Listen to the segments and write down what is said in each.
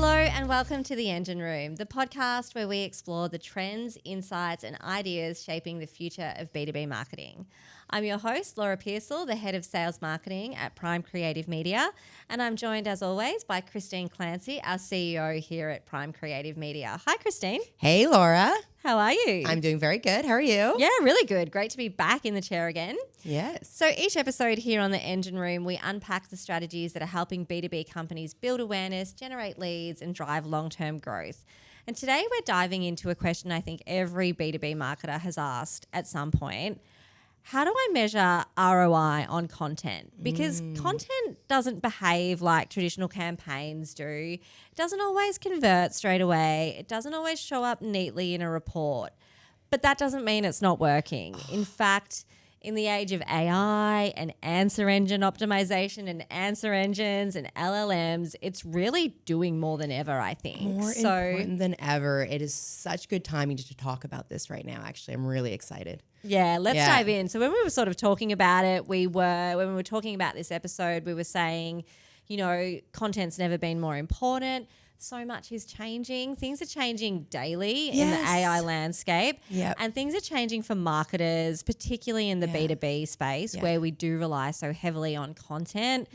Hello and welcome to The Engine Room, the podcast where we explore the trends, insights and ideas shaping the future of B2B marketing. I'm your host, Laura Pearsall, the Head of Sales Marketing at Prime Creative Media, and I'm joined as always by Christine Clancy, our CEO here at Prime Creative Media. Hi, Christine. Hey, Laura. How are you? I'm doing very good. How are you? Yeah, really good. Great to be back in the chair again. Yes. So each episode here on The Engine Room, we unpack the strategies that are helping B2B companies build awareness, generate leads, and drive long-term growth. And today we're diving into a question I think every B2B marketer has asked at some point. How do I measure ROI on content? Because content doesn't behave like traditional campaigns do. It doesn't always convert straight away. It doesn't always show up neatly in a report. But that doesn't mean it's not working. In fact, in the age of AI and answer engine optimization and answer engines and LLMs, it's really doing more than ever, I think. More important than ever. It is such good timing to talk about this right now, actually. I'm really excited. Yeah, let's dive in. So when we were sort of talking about it, when we were talking about this episode, we were saying, you know, content's never been more important. So much is changing. Things are changing daily in the AI landscape. And things are changing for marketers, particularly in the B2B space where we do rely so heavily on content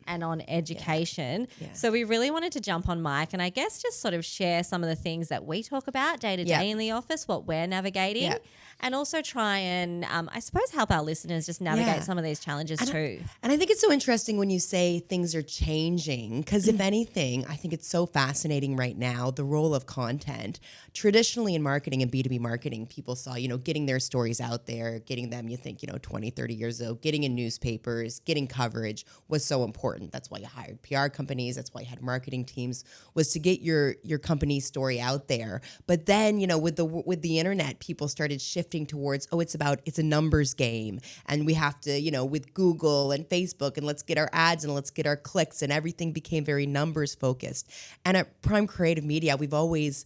and on education. So we really wanted to jump on mic and I guess just sort of share some of the things that we talk about day to day in the office, what we're navigating. And also try and, I suppose, help our listeners just navigate some of these challenges too. And I think it's so interesting when you say things are changing because if anything, I think it's so fascinating right now, the role of content. Traditionally in marketing and B2B marketing, people saw, you know, getting their stories out there, getting them, you think, 20, 30 years ago, getting in newspapers, getting coverage was so important. That's why you hired PR companies. That's why you had marketing teams, was to get your company's story out there. But then, with the internet, people started shifting towards, it's a numbers game. And we have to, with Google and Facebook and let's get our ads and let's get our clicks and everything became very numbers focused. And at Prime Creative Media, we've always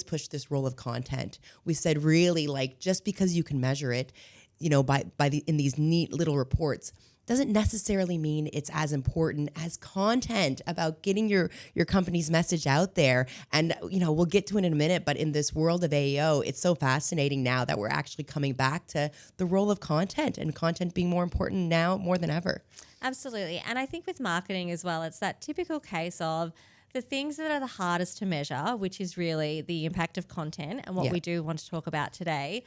pushed this role of content. We said really just because you can measure it, in these neat little reports, doesn't necessarily mean it's as important as content about getting your company's message out there. And, we'll get to it in a minute, but in this world of AEO, it's so fascinating now that we're actually coming back to the role of content and content being more important now more than ever. Absolutely. And I think with marketing as well, it's that typical case of the things that are the hardest to measure, which is really the impact of content and what we do want to talk about today.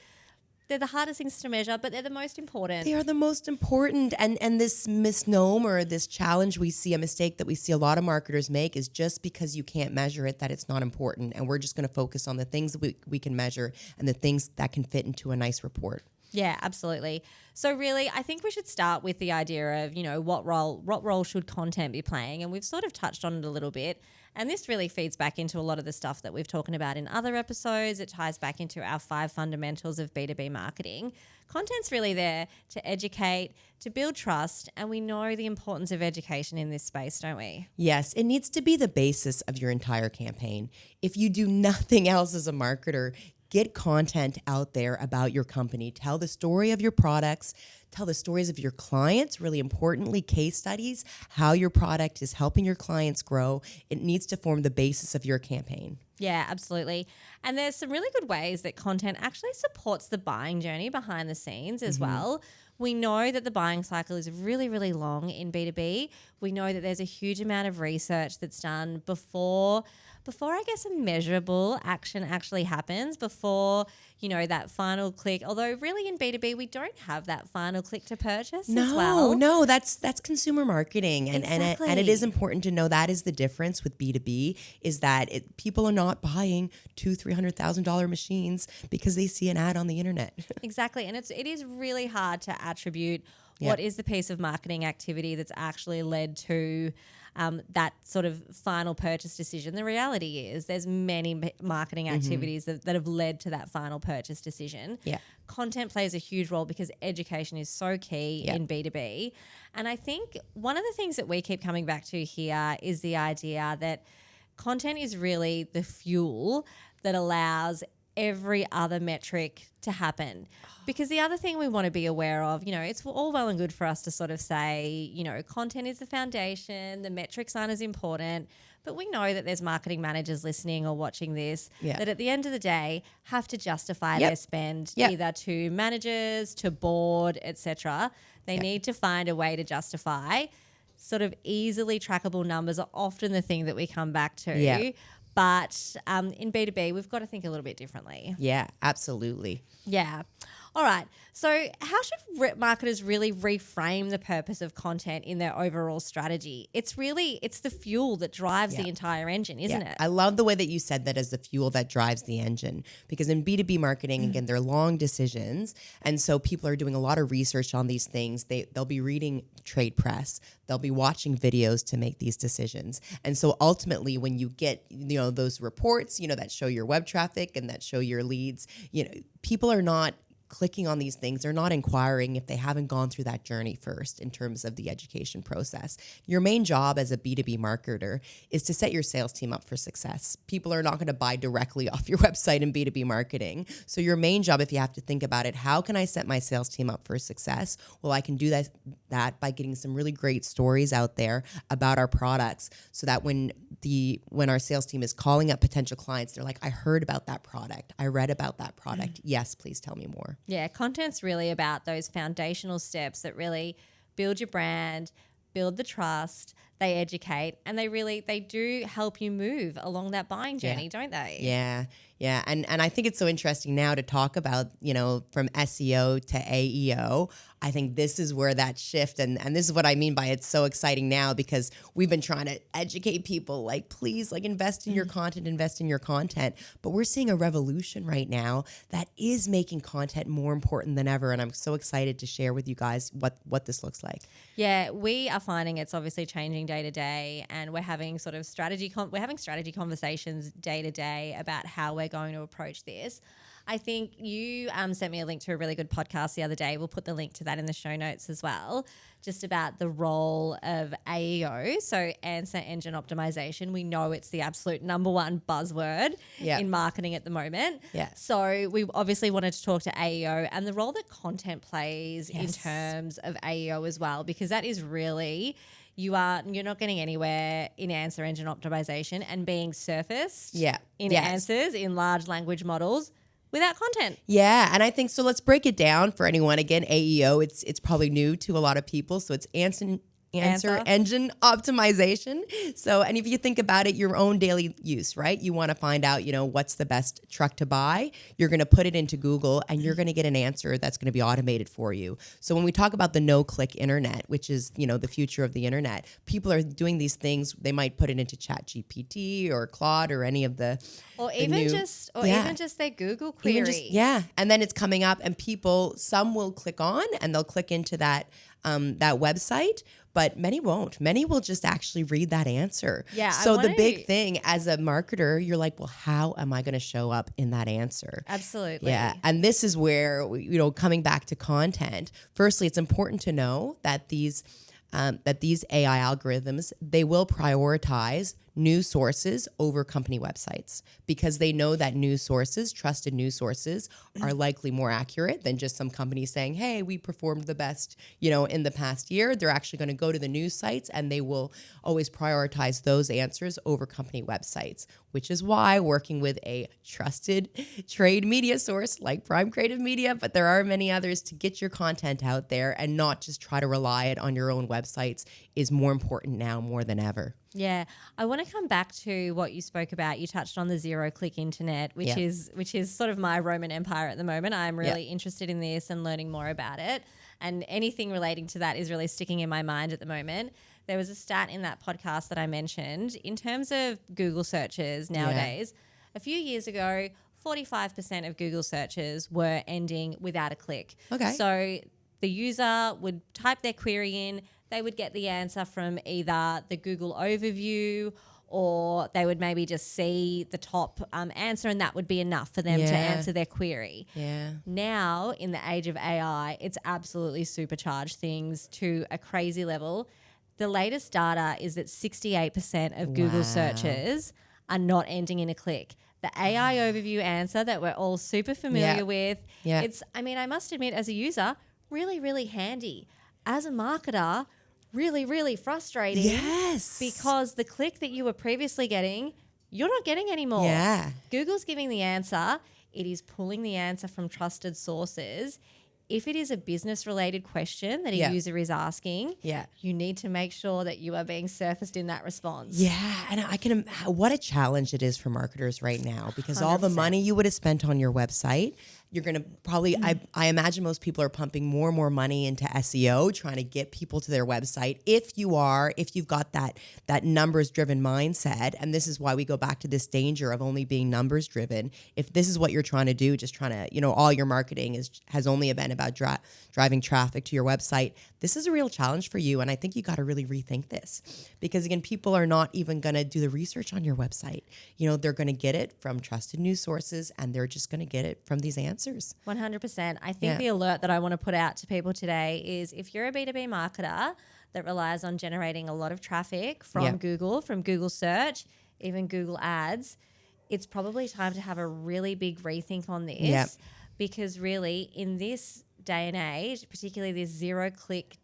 They're the hardest things to measure, but they're the most important. They are the most important. And this misnomer, this challenge we see, a mistake that we see a lot of marketers make is just because you can't measure it, that it's not important. And we're just going to focus on the things that we can measure and the things that can fit into a nice report. Yeah, absolutely. So really, I think we should start with the idea of, what role should content be playing? And we've sort of touched on it a little bit. And this really feeds back into a lot of the stuff that we've talked about in other episodes. It ties back into our 5 fundamentals of B2B marketing. Content's really there to educate, to build trust, and we know the importance of education in this space, don't we? Yes, it needs to be the basis of your entire campaign. If you do nothing else as a marketer, get content out there about your company. Tell the story of your products. Tell the stories of your clients, really importantly, case studies, how your product is helping your clients grow. It needs to form the basis of your campaign. Yeah, absolutely. And there's some really good ways that content actually supports the buying journey behind the scenes as well. We know that the buying cycle is really, really long in B2B. We know that there's a huge amount of research that's done before I guess a measurable action actually happens, before, that final click. Although really in B2B, we don't have that final click to purchase as well. No, that's consumer marketing. And it is important to know that is the difference with B2B is that people are not buying $200,000-$300,000 machines because they see an ad on the internet. Exactly. And it is really hard to attribute what is the piece of marketing activity that's actually led to that sort of final purchase decision. The reality is there's many marketing activities that have led to that final purchase decision. Content plays a huge role because education is so key in B2B. And I think one of the things that we keep coming back to here is the idea that content is really the fuel that allows every other metric to happen. Because the other thing we want to be aware of, it's all well and good for us to sort of say, content is the foundation, the metrics aren't as important. But we know that there's marketing managers listening or watching this that at the end of the day have to justify their spend either to managers, to board, etc. They need to find a way to justify. Sort of easily trackable numbers are often the thing that we come back to. Yeah. But in B2B, we've got to think a little bit differently. Yeah, absolutely. Yeah. All right. So how should marketers really reframe the purpose of content in their overall strategy? It's the fuel that drives the entire engine, isn't it? I love the way that you said that as the fuel that drives the engine, because in B2B marketing, again, they're long decisions. And so people are doing a lot of research on these things. They'll be reading trade press. They'll be watching videos to make these decisions. And so ultimately, when you get, those reports, that show your web traffic and that show your leads, people are not clicking on these things. They're not inquiring if they haven't gone through that journey first in terms of the education process. Your main job as a B2B marketer is to set your sales team up for success. People are not going to buy directly off your website in B2B marketing. So your main job, if you have to think about it, how can I set my sales team up for success? Well, I can do that by getting some really great stories out there about our products so that when our sales team is calling up potential clients, they're like, I heard about that product. I read about that product. Yes, please tell me more. Yeah, content's really about those foundational steps that really build your brand, build the trust, they educate, and they do help you move along that buying journey, don't they? Yeah. Yeah. And I think it's so interesting now to talk about, from SEO to AEO. I think this is where that shift, and this is what I mean by it's so exciting now, because we've been trying to educate people, like, please, like, invest in your content. But we're seeing a revolution right now that is making content more important than ever. And I'm so excited to share with you guys what this looks like. Yeah, we are finding it's obviously changing day to day, and we're having sort of strategy conversations day to day about how we're going to approach this. I think you sent me a link to a really good podcast the other day. We'll put the link to that in the show notes as well, just about the role of AEO, so answer engine optimization. We know it's the absolute number one buzzword in marketing at the moment. Yeah. So we obviously wanted to talk to AEO and the role that content plays in terms of AEO as well, because that is really... You're not getting anywhere in answer engine optimization and being surfaced in answers in large language models without content. Yeah, and I think so. Let's break it down for anyone. Again, AEO, it's probably new to a lot of people. So it's answer engine optimization. So, and if you think about it, your own daily use, right? You want to find out, what's the best truck to buy. You're going to put it into Google and you're going to get an answer that's going to be automated for you. So when we talk about the no-click internet, which is, the future of the internet, people are doing these things. They might put it into ChatGPT or Claude or any of the even just their Google query. And then it's coming up and some will click on and they'll click into that website, but many won't. Many will just actually read that answer. Yeah. So the big thing as a marketer, you're like, well, how am I going to show up in that answer? Absolutely. Yeah. And this is where, coming back to content, firstly, it's important to know that these AI algorithms, they will prioritize news sources over company websites because they know that trusted news sources are likely more accurate than just some company saying, hey, we performed the best, in the past year. They're actually going to go to the news sites and they will always prioritize those answers over company websites, which is why working with a trusted trade media source like Prime Creative Media, but there are many others to get your content out there and not just try to rely it on your own websites is more important now more than ever. Yeah, I want to come back to what you spoke about. You touched on the zero-click internet, which is sort of my Roman Empire at the moment. I'm really interested in this and learning more about it. And anything relating to that is really sticking in my mind at the moment. There was a stat in that podcast that I mentioned in terms of Google searches nowadays. A few years ago, 45% of Google searches were ending without a click. Okay. So the user would type their query in, they would get the answer from either the Google overview or they would maybe just see the top answer and that would be enough for them to answer their query. Yeah. Now, in the age of AI, it's absolutely supercharged things to a crazy level. The latest data is that 68% of Google searches are not ending in a click. the AI overview answer that we're all super familiar with. Yeah. It's, I mean, I must admit, as a user, really, really handy. As a marketer, really, really frustrating. Yes. Because the click that you were previously getting, you're not getting anymore. Yeah. Google's giving the answer. It is pulling the answer from trusted sources. If it is a business-related question that a user is asking, you need to make sure that you are being surfaced in that response. Yeah, and I can. What a challenge it is for marketers right now, because all the 100%. money you would have spent on your website, you're going to probably, I imagine most people are pumping more and more money into SEO, trying to get people to their website. If you've got that numbers driven mindset, and this is why we go back to this danger of only being numbers driven. If this is what you're trying to do, just trying to, all your marketing has only been about driving traffic to your website, this is a real challenge for you. And I think you got to really rethink this, because again, people are not even going to do the research on your website. They're going to get it from trusted news sources, and they're just going to get it from these answers. 100%. I think the alert that I want to put out to people today is, if you're a B2B marketer that relies on generating a lot of traffic from Google, from Google search, even Google ads, it's probably time to have a really big rethink on this, because really in this day and age, particularly this zero-click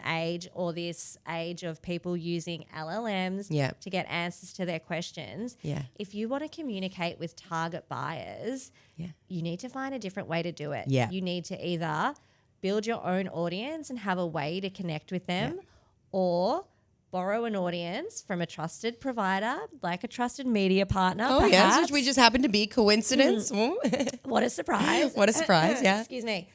age, or this age of people using LLMs to get answers to their questions, if you want to communicate with target buyers, you need to find a different way to do it. You need to either build your own audience and have a way to connect with them, or borrow an audience from a trusted provider, like a trusted media partner. Oh, perhaps. yes, which we just happen to be. Coincidence. What a surprise. What a surprise, yeah. Excuse me.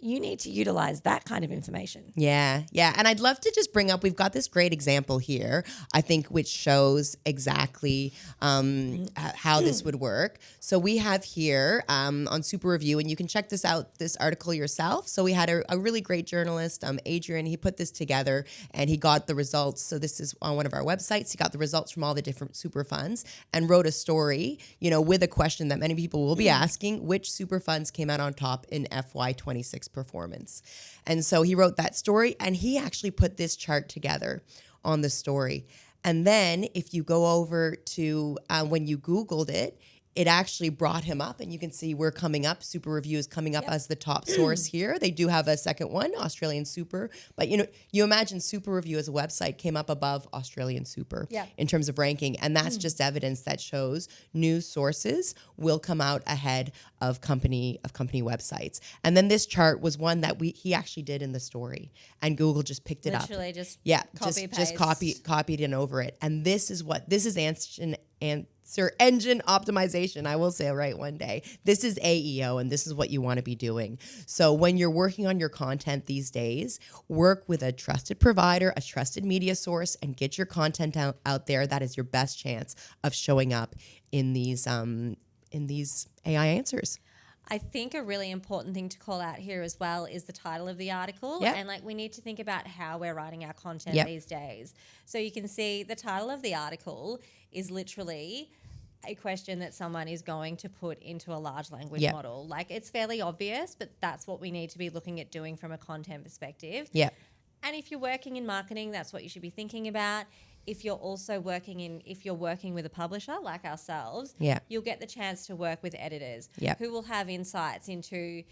You need to utilize that kind of information. Yeah. And I'd love to just bring up, we've got this great example here, I think, which shows exactly how this would work. So we have here on Super Review, and you can check this article yourself. So we had a really great journalist, Adrian. He put this together and he got the results. So this is on one of our websites. He got the results from all the different super funds and wrote a story, with a question that many people will be asking: which super funds came out on top in FY26 performance? And so he wrote that story, and he actually put this chart together on the story. And then if you go over to when you Googled it, it actually brought him up, and you can see we're coming up. Super Review is coming up as the top source here. They do have a second one, Australian Super. But you imagine Super Review as a website came up above Australian Super in terms of ranking. And that's just evidence that shows news sources will come out ahead of company websites. And then this chart was one that he actually did in the story, and Google just picked it up. Literally just copied and over it. And this is answer engine optimization. I will say it right one day. This is AEO, and this is what you want to be doing. So when you're working on your content these days, work with a trusted provider, a trusted media source, and get your content out there. That is your best chance of showing up in these AI answers. I think a really important thing to call out here as well is the title of the article. Yep. And we need to think about how we're writing our content these days. So you can see the title of the article is literally a question that someone is going to put into a large language model. It's fairly obvious, but that's what we need to be looking at doing from a content perspective. Yeah. And if you're working in marketing, that's what you should be thinking about. If you're working with a publisher like ourselves, you'll get the chance to work with editors who will have insights into,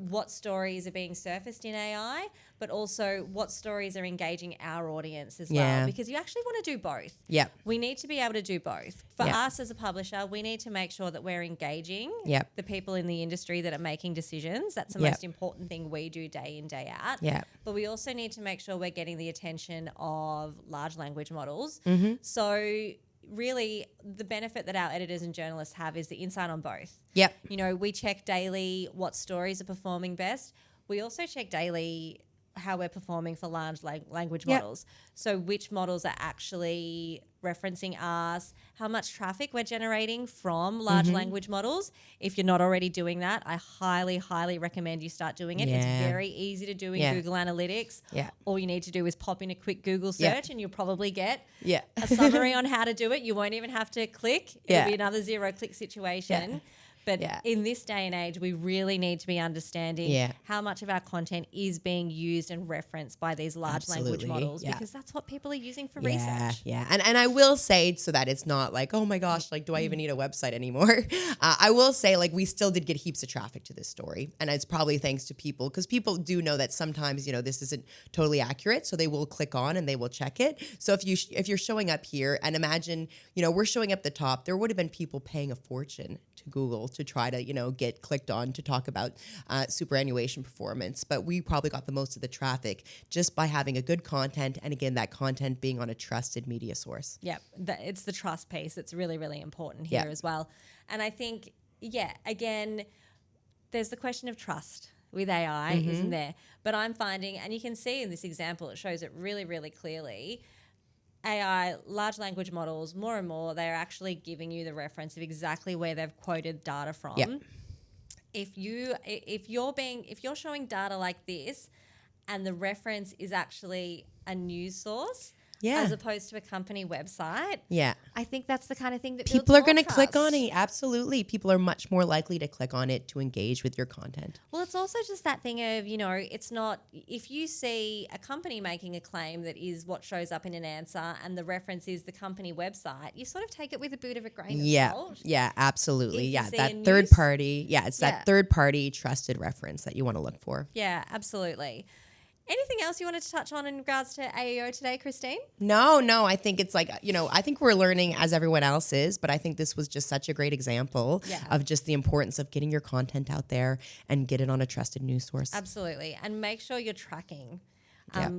what stories are being surfaced in AI, but also what stories are engaging our audience as well. Because you actually want to do both. Yeah. We need to be able to do both. For us as a publisher, we need to make sure that we're engaging the people in the industry that are making decisions. That's the most important thing we do day in, day out. Yeah. But we also need to make sure we're getting the attention of large language models. Mm-hmm. So really the benefit that our editors and journalists have is the insight on both. Yep. We check daily what stories are performing best. We also check daily how we're performing for large language models. So which models are actually referencing us, how much traffic we're generating from large language models. If you're not already doing that, I highly, highly recommend you start doing it. It's very easy to do in Google Analytics. Yeah. All you need to do is pop in a quick Google search and you'll probably get a summary on how to do it. You won't even have to click. It'll be another zero-click situation. But in this day and age, we really need to be understanding how much of our content is being used and referenced by these large language models, because that's what people are using for research. Yeah. And I will say, so that it's not like, oh my gosh, like, do I even need a website anymore? I will say, like, we still did get heaps of traffic to this story. And it's probably thanks to people, because people do know that sometimes, this isn't totally accurate. So they will click on and they will check it. So if you're showing up here, and imagine, we're showing up the top, there would have been people paying a fortune to Google to try to, get clicked on to talk about superannuation performance. But we probably got the most of the traffic just by having a good content. And again, that content being on a trusted media source. Yeah, it's the trust piece. It's really, really important here as well. And I think, again, there's the question of trust with AI, isn't there? But I'm finding, and you can see in this example, it shows it really, really clearly, AI, large language models, more and more, they're actually giving you the reference of exactly where they've quoted data from. Yep. If you're showing data like this, and the reference is actually a news source, as opposed to a company website, I think that's the kind of thing that people are going to click on it. Absolutely. People are much more likely to click on it to engage with your content. Well, it's also just that thing of, it's not, if you see a company making a claim that is what shows up in an answer and the reference is the company website, you sort of take it with a bit of a grain of salt. Yeah, absolutely. That third party. Yeah, it's that third party trusted reference that you want to look for. Yeah, absolutely. Anything else you wanted to touch on in regards to AEO today, Christine? No. I think it's like, I think we're learning as everyone else is, but I think this was just such a great example of just the importance of getting your content out there and get it on a trusted news source. Absolutely. And make sure you're tracking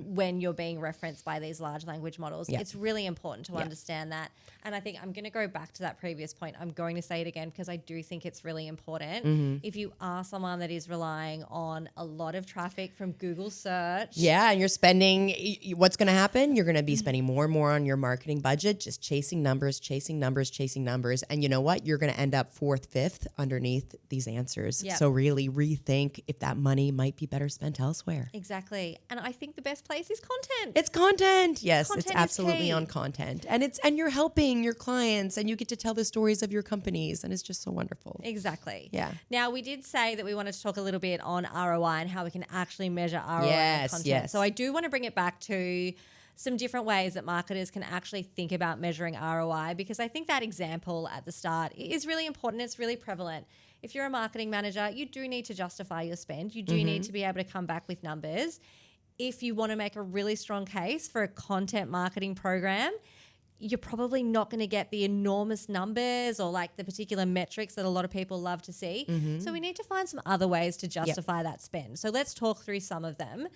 when you're being referenced by these large language models. It's really important to understand that. And I think I'm going to go back to that previous point. I'm going to say it again because I do think it's really important. If you are someone that is relying on a lot of traffic from Google search. And you're spending, what's going to happen? You're going to be spending more and more on your marketing budget, just chasing numbers. And you know what? You're going to end up 4th, 5th underneath these answers. So really rethink if that money might be better spent elsewhere. Exactly. And I think the best place is content. It's content. Yes, content it's absolutely on content. And you're helping your clients and you get to tell the stories of your companies and it's just so wonderful. Exactly. Yeah. Now, we did say that we wanted to talk a little bit on ROI and how we can actually measure ROI on content. Yes. So I do want to bring it back to some different ways that marketers can actually think about measuring ROI, because I think that example at the start is really important. It's really prevalent. If you're a marketing manager, you do need to justify your spend. You do need to be able to come back with numbers. If you want to make a really strong case for a content marketing program, you're probably not going to get the enormous numbers or like the particular metrics that a lot of people love to see. So we need to find some other ways to justify that spend. So let's talk through some of them.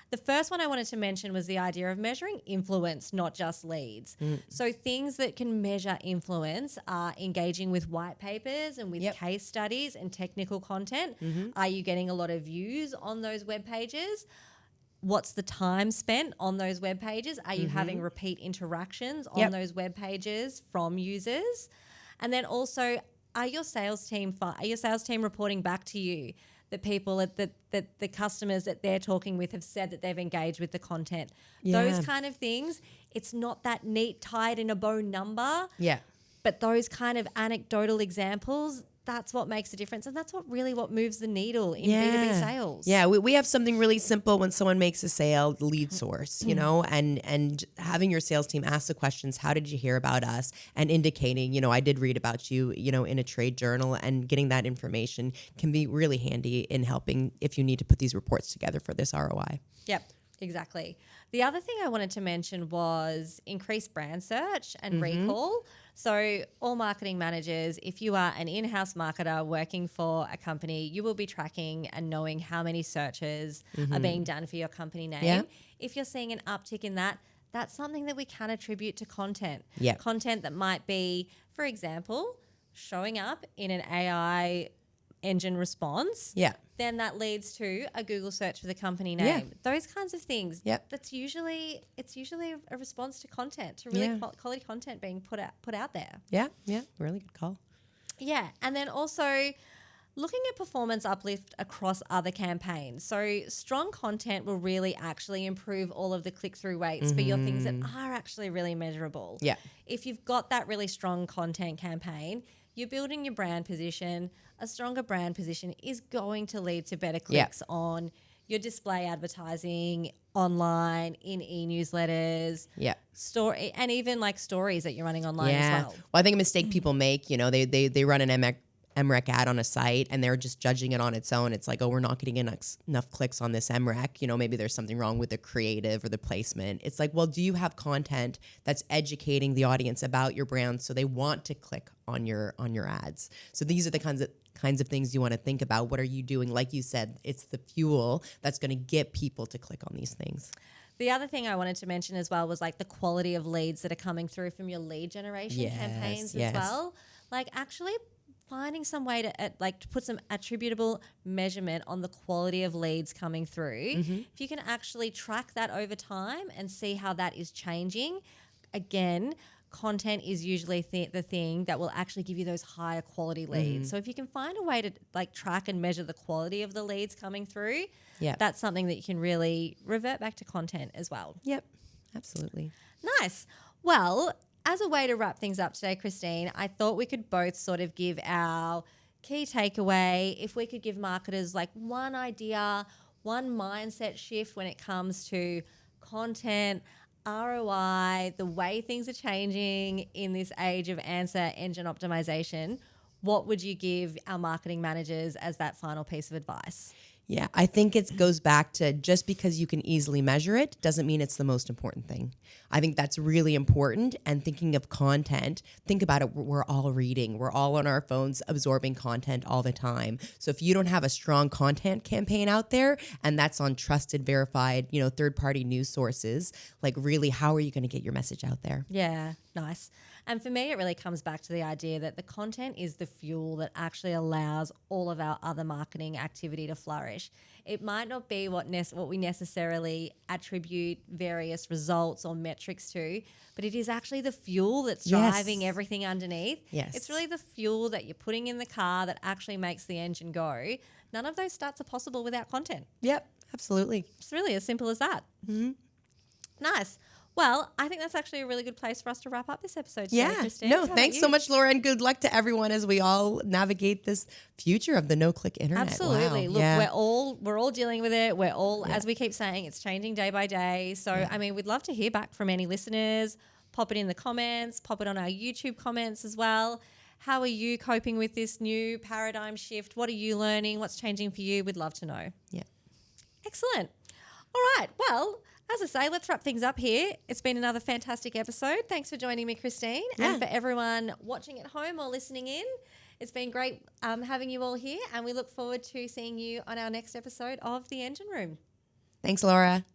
The first one I wanted to mention was the idea of measuring influence, not just leads. So things that can measure influence are engaging with white papers and with case studies and technical content. Are you getting a lot of views on those web pages? What's the time spent on those web pages? Are you having repeat interactions on those web pages from users? And then also, are your sales team reporting back to you that people that the customers that they're talking with have said that they've engaged with the content? Those kind of things. It's not that neat, tied in a bow number. But those kind of anecdotal examples, that's what makes a difference. And that's what moves the needle in B2B sales. We have something really simple when someone makes a sale, lead source, and having your sales team ask the questions, how did you hear about us? And indicating, I did read about you, in a trade journal, and getting that information can be really handy in helping if you need to put these reports together for this ROI. Yep. Exactly. The other thing I wanted to mention was increased brand search and recall. So all marketing managers, if you are an in-house marketer working for a company, you will be tracking and knowing how many searches are being done for your company name. If you're seeing an uptick in that, that's something that we can attribute to content. Content that might be, for example, showing up in an AI engine response. Then that leads to a Google search for the company name. Those kinds of things. It's usually a response to content, to really quality content being put out there. Really good call. And then also looking at performance uplift across other campaigns. So strong content will really actually improve all of the click-through rates for your things that are actually really measurable. If you've got that really strong content campaign, you're building your brand position. A stronger brand position is going to lead to better clicks on your display advertising, online, in e-newsletters, story, and even like stories that you're running online as well. Well, I think a mistake people make, they run an MREC ad on a site and they're just judging it on its own. It's like, oh, we're not getting enough clicks on this MREC. Maybe there's something wrong with the creative or the placement. It's like, well, do you have content that's educating the audience about your brand so they want to click on your ads? So these are the kinds of things you want to think about. What are you doing? Like you said, it's the fuel that's going to get people to click on these things. The other thing I wanted to mention as well was like the quality of leads that are coming through from your lead generation campaigns as well. Like actually finding some way to put some attributable measurement on the quality of leads coming through. If you can actually track that over time and see how that is changing, again, content is usually the thing that will actually give you those higher quality leads. So if you can find a way to like track and measure the quality of the leads coming through, that's something that you can really revert back to content as well. Yep, absolutely. Nice. Well, as a way to wrap things up today, Christine, I thought we could both sort of give our key takeaway. If we could give marketers like one idea, one mindset shift when it comes to content, ROI, the way things are changing in this age of answer engine optimization, what would you give our marketing managers as that final piece of advice? Yeah, I think it goes back to just because you can easily measure it doesn't mean it's the most important thing. I think that's really important. And thinking of content, think about it. We're all reading. We're all on our phones absorbing content all the time. So if you don't have a strong content campaign out there, and that's on trusted, verified, third-party news sources, like really, how are you going to get your message out there? Yeah, nice. And for me, it really comes back to the idea that the content is the fuel that actually allows all of our other marketing activity to flourish. It might not be what we necessarily attribute various results or metrics to, but it is actually the fuel that's driving everything underneath. Yes. It's really the fuel that you're putting in the car that actually makes the engine go. None of those stats are possible without content. Yep, absolutely. It's really as simple as that. Nice. Well, I think that's actually a really good place for us to wrap up this episode today, Christine. No, thanks so much, Laura, and good luck to everyone as we all navigate this future of the no-click internet. Absolutely. Wow. Look, we're all dealing with it. We're all, as we keep saying, it's changing day by day. So, I mean, we'd love to hear back from any listeners. Pop it in the comments. Pop it on our YouTube comments as well. How are you coping with this new paradigm shift? What are you learning? What's changing for you? We'd love to know. Yeah. Excellent. All right. Well, as I say, let's wrap things up here. It's been another fantastic episode. Thanks for joining me, Christine. Yeah. And for everyone watching at home or listening in, it's been great having you all here. And we look forward to seeing you on our next episode of The Engine Room. Thanks, Laura.